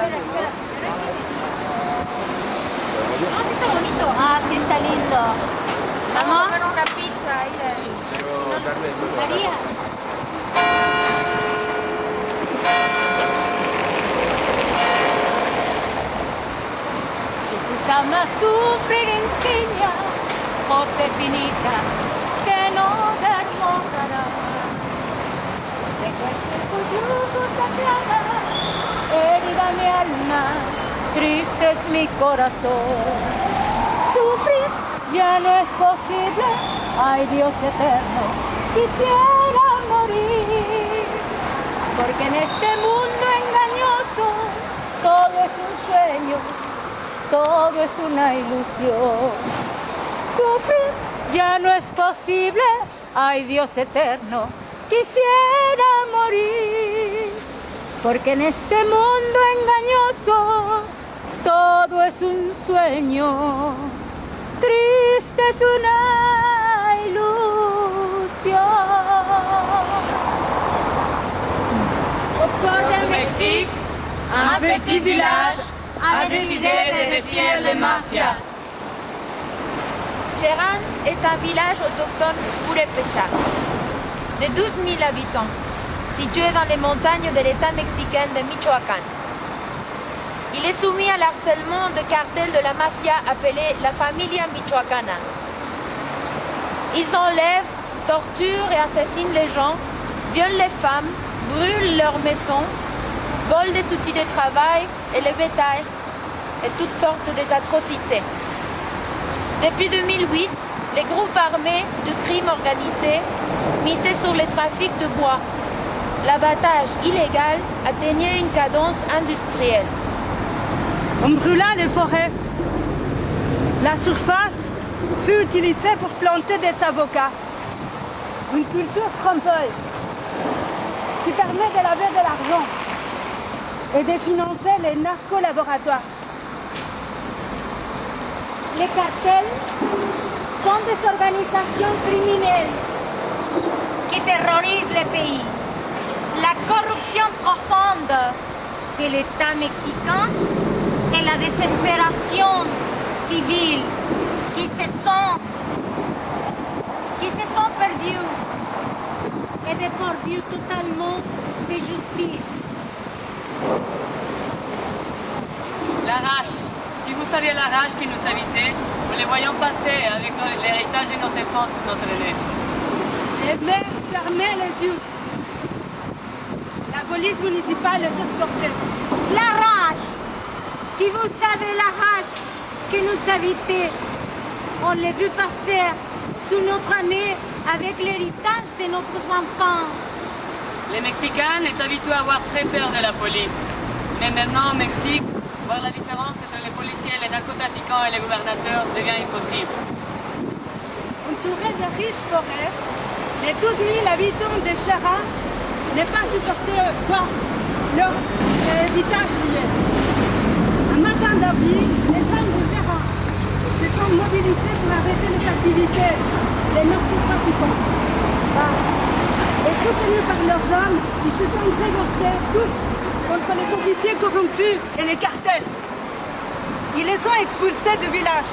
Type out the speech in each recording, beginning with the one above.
No, sí está bonito. Ah, sí está lindo. Vamos a ¿Vamos? comer una pizza ahí. María. Tus amas sufrir enseña, Josefinita, que no derrotará. Recuerda tu yugo sagrada, herida mi alma, triste es mi corazón. Sufrir ya no es posible, ay Dios eterno, quisiera morir. Porque en este mundo engañoso todo es un sueño, todo es una ilusión. Sufrir ya no es posible, ay Dios eterno, quisiera morir. Porque en este mundo engañoso todo es un sueño, triste es una ilusión. Au port du Mexique, Un petit village a décidé de défier les mafias. Cherán est un village autochtone purépecha de 12 000 habitants, situé dans les montagnes de l'État mexicain de Michoacán. Il est soumis à l'harcèlement de cartels de la mafia appelée la Familia Michoacana. Ils enlèvent, torturent et assassinent les gens, violent les femmes, brûlent leurs maisons, volent des outils de travail et le bétail et toutes sortes d'atrocités. Depuis 2008, les groupes armés de crime organisé misaient sur le trafic de bois. L'abattage illégal atteignait une cadence industrielle. On brûla les forêts. La surface fut utilisée pour planter des avocats. Une culture trompeuse qui permet de laver de l'argent et de financer les narco-laboratoires. les cartels sont des organisations criminelles qui terrorisent le pays. La corruption profonde de l'État mexicain et la désespération civile qui se sont perdus et dépourvus totalement de justice. La rage. Si vous saviez la rage qui nous habitait, nous les voyons passer avec l'héritage de nos enfants sous notre nez. Les maires fermaient les yeux. La police municipale les escortait. La rage. Si vous savez la rage que nous habitait, on l'a vu passer sous notre nez avec l'héritage de nos enfants. Les Mexicains est habitués à avoir très peur de la police. Mais maintenant au Mexique, voir la différence entre les policiers, les narcotrafiquants et les gouvernateurs devient impossible. Entourés de riches forêts, les 12 000 habitants de Chara n'ont pas supporté voir leur héritage lié. Un matin d'avril, les femmes de Chara se sont mobilisées pour arrêter les activités des narcotrafiquants. Et soutenus par leurs hommes, ils se sont révoltés tous contre les officiers corrompus et les cartels. Ils les ont expulsés du village,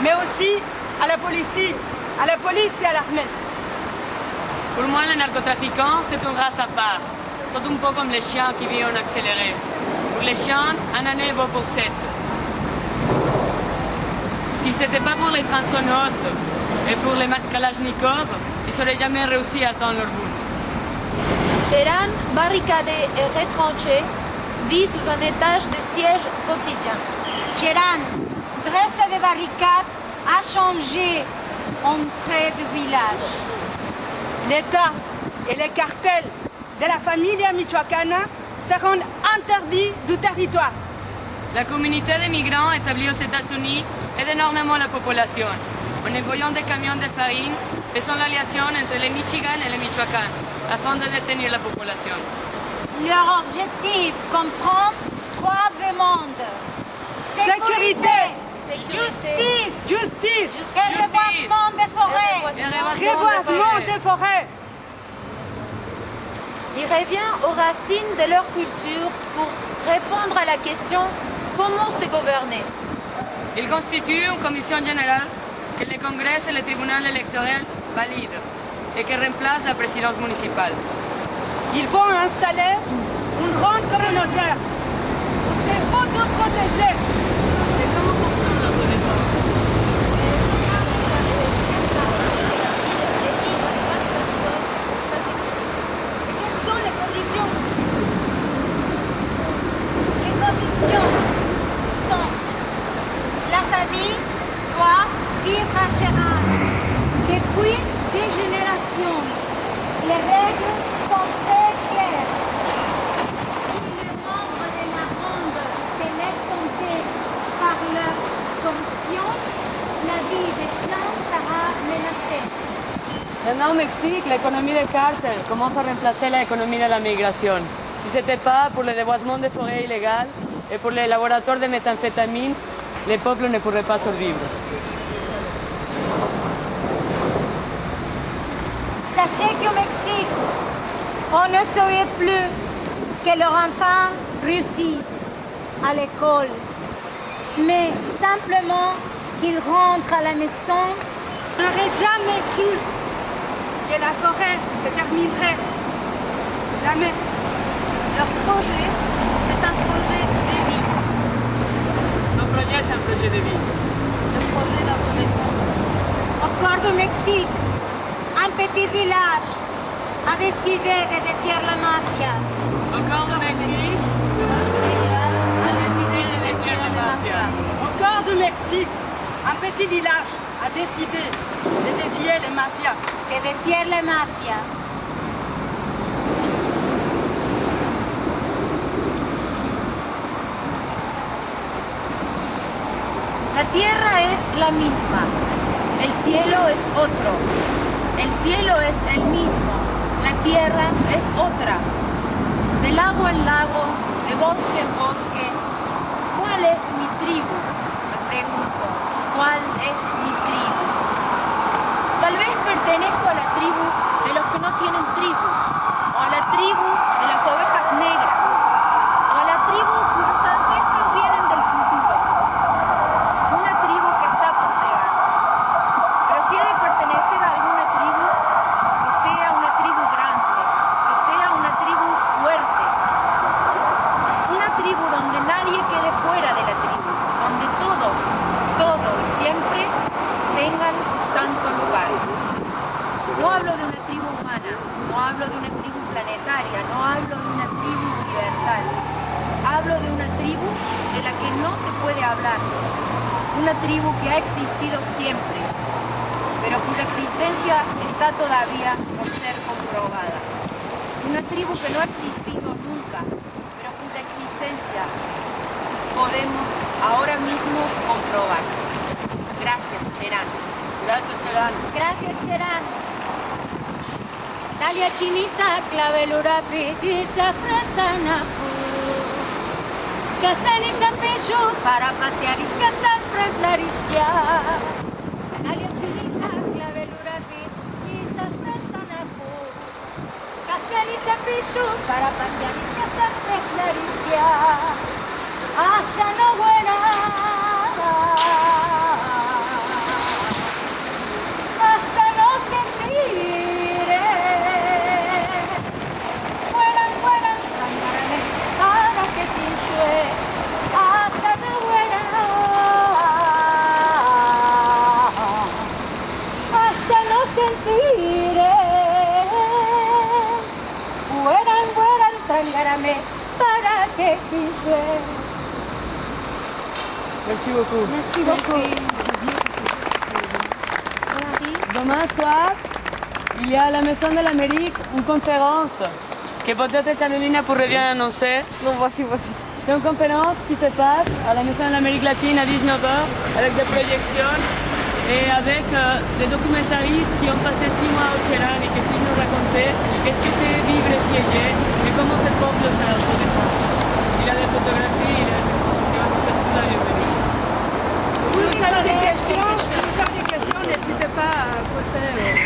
mais aussi à la police et à l'armée. Pour moi, les narcotrafiquants, c'est une race à part. Ils sont un peu comme les chiens qui vivent en accéléré. Pour les chiens, un année vaut pour 7. Si ce n'était pas pour les tronçonneuses et pour les Kalachnikov, ils n'auraient jamais réussi à atteindre leur but. Cherán, barricadé et retranché, vit sous un étage de siège quotidien. Cherán, dressé des barricades, a changé entrée du village. L'État et les cartels de la Familia Michoacana seront interdits du territoire. La communauté de migrants établie aux États-Unis aide énormément la population en envoyant des camions de farine faisant l'alliation entre le Michigan et le Michoacán afin de détenir la population. Leur objectif comprend 3 demandes. Sécurité, Sécurité, justice, et reboisement des forêts. reboisement des forêts. Il revient aux racines de leur culture pour répondre à la question comment se gouverner. Il constitue une commission générale que le Congrès et le tribunal électoral valident et qui remplace la présidence municipale. Ils vont installer une ronde communautaire pour s'autoprotéger. Et comment fonctionne l'autodéfense? Et quelles sont les conditions? Les conditions sont la famille doit vivre à Chéran depuis des générations. Les règles sont très claires. Si les membres de la ronde se laissent tenter par leur corruption, la vie des Blancs sera menacée. Maintenant au Mexique, l'économie des cartels commence à remplacer l'économie de la migration. Si ce n'était pas pour le déboisement des forêts illégales et pour les laboratoires de méthamphétamine, les peuples ne pourraient pas survivre. Sachez qu'au Mexique, on ne saurait plus que leurs enfants réussissent à l'école, mais simplement qu'ils rentrent à la maison. On n'aurait jamais cru que la forêt se terminerait. Jamais. Leur projet, c'est un projet de vie, Son projet, c'est un projet de vie. le projet d'autodéfense. Au cœur du Mexique, un petit village a décidé de défier la mafia. Au cœur du Mexique, Un petit village a décidé de défier la mafia. Au cœur du Mexique, un petit village a décidé de défier les mafias. De défier la mafia. La tierra es la misma, el cielo es otro, el cielo es el mismo, la tierra es otra. De lago en lago, de bosque en bosque, ¿cuál es mi tribu? Me pregunto, ¿cuál es mi tribu? Tal vez pertenezco a la tribu de los que no tienen tribu, o a la tribu de las ovejas negras, o a la tribu cuyos ancestros vienen del futuro. Una tribu que está por llegar. Pero si he de pertenecer a alguna tribu, que sea una tribu grande, que sea una tribu fuerte. Una tribu donde nadie quede fuera de la tribu, donde todos, todo y siempre tengan su santo lugar. No hablo de una tribu humana, no hablo de una tribu planetaria, no hablo de una tribu universal. Hablo de una tribu de la que no se puede hablar. Una tribu que ha existido siempre, pero cuya existencia está todavía por ser comprobada. Una tribu que no ha existido nunca, pero cuya existencia podemos ahora mismo comprobar. Gracias, Cherán. gracias Cherán. Gracias, Cherán. Dalia chinita, clavelura, pitisa, fresa, napu. Casal y zapillo para pasear y casal, fresla, risquia. Dalia chinita, clavelura, pitisa, fresa, napu. Casal y zapillo para pasear y casal, fresla, risquia. Hasta no buena. Hasta no sentiré. Vuelan, vuelan, cantaré para que pinche. Hasta no buena. Hasta no sentiré. Vuelan, vuelan, tangarame para que pinche. Merci beaucoup. Merci beaucoup. Demain soir, il y a à la Maison de l'Amérique une conférence que peut-être Carolina pourrait bien annoncer. Non, voici. C'est une conférence qui se passe à la Maison de l'Amérique latine à 19h avec des projections et avec des documentaristes qui ont passé 6 mois au Cherán et qui peuvent nous raconter qu'est-ce que c'est vivre siégé et comment ce peuple se autodéfend. Il y a des photographies, il y a des expositions, c'est tout la bienvenue. Si vous avez des questions, n'hésitez pas à poser.